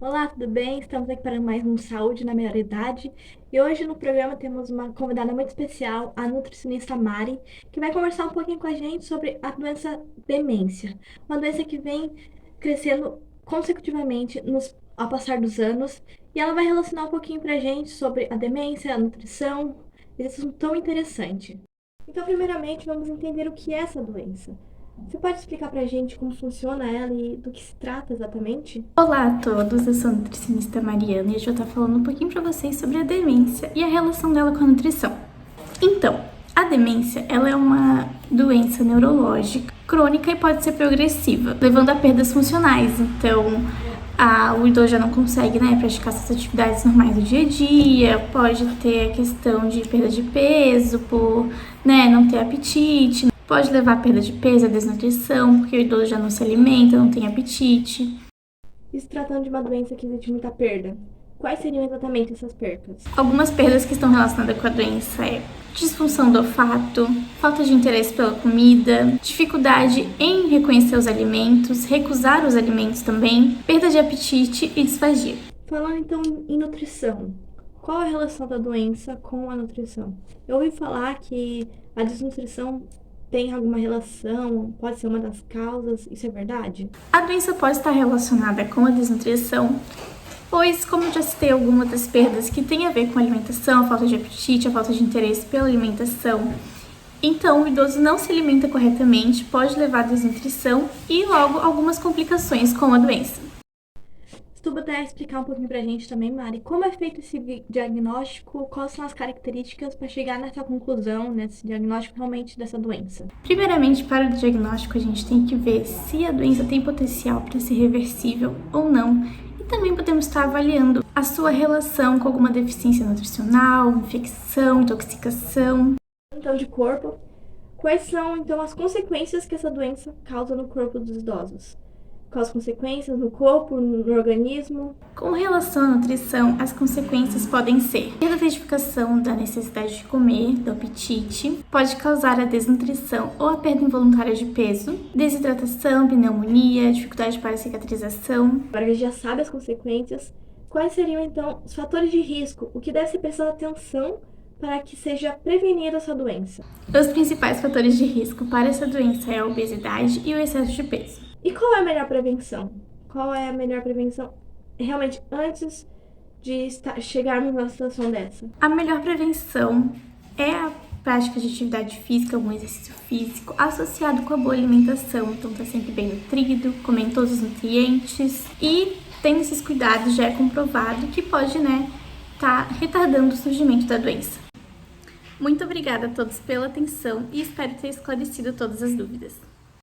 Olá, tudo bem? Estamos aqui para mais um Saúde na Melhor Idade e hoje no programa temos uma convidada muito especial, a nutricionista Mari, que vai conversar um pouquinho com a gente sobre a doença demência, uma doença que vem crescendo consecutivamente ao passar dos anos e ela vai relacionar um pouquinho para a gente sobre a demência, a nutrição, esse assunto tão interessante. Então, primeiramente, vamos entender o que é essa doença. Você pode explicar para a gente como funciona ela e do que se trata exatamente? Olá a todos, eu sou a nutricionista Mariana e hoje eu vou estar falando um pouquinho para vocês sobre a demência e a relação dela com a nutrição. Então, a demência ela é uma doença neurológica crônica e pode ser progressiva, levando a perdas funcionais. Então, o idoso já não consegue, praticar suas atividades normais do dia a dia, pode ter a questão de perda de peso por, não ter apetite, pode levar a perda de peso, a desnutrição, porque o idoso já não se alimenta, não tem apetite. E se tratando de uma doença que existe muita perda, quais seriam exatamente essas percas? Algumas perdas que estão relacionadas com a doença é disfunção do olfato, falta de interesse pela comida, dificuldade em reconhecer os alimentos, recusar os alimentos também, perda de apetite e disfagia. Falando então em nutrição, qual a relação da doença com a nutrição? Eu ouvi falar que a desnutrição tem alguma relação, pode ser uma das causas, isso é verdade? A doença pode estar relacionada com a desnutrição, pois, como eu já citei algumas das perdas que têm a ver com a alimentação, a falta de apetite, a falta de interesse pela alimentação, então o idoso não se alimenta corretamente, pode levar à desnutrição e logo algumas complicações com a doença. Se tu puder explicar um pouquinho pra gente também, Mari, como é feito esse diagnóstico, quais são as características para chegar nessa conclusão, nesse diagnóstico realmente dessa doença? Primeiramente, para o diagnóstico, a gente tem que ver se a doença tem potencial para ser reversível ou não. E também podemos estar avaliando a sua relação com alguma deficiência nutricional, infecção, intoxicação. Então, de corpo, quais são então as consequências que essa doença causa no corpo dos idosos? Quais as consequências no corpo, no organismo? Com relação à nutrição, as consequências podem ser perda da identificação da necessidade de comer, do apetite, pode causar a desnutrição ou a perda involuntária de peso, desidratação, pneumonia, dificuldade para cicatrização. Agora que a gente já sabe as consequências, quais seriam então os fatores de risco? O que deve ser prestado atenção para que seja prevenida essa doença? Os principais fatores de risco para essa doença é a obesidade e o excesso de peso. E qual é a melhor prevenção? Qual é a melhor prevenção realmente antes de chegarmos numa situação dessa? A melhor prevenção é a prática de atividade física, algum exercício físico, associado com a boa alimentação. Então, tá sempre bem nutrido, comendo todos os nutrientes e tendo esses cuidados, já é comprovado que pode, tá retardando o surgimento da doença. Muito obrigada a todos pela atenção e espero ter esclarecido todas as dúvidas.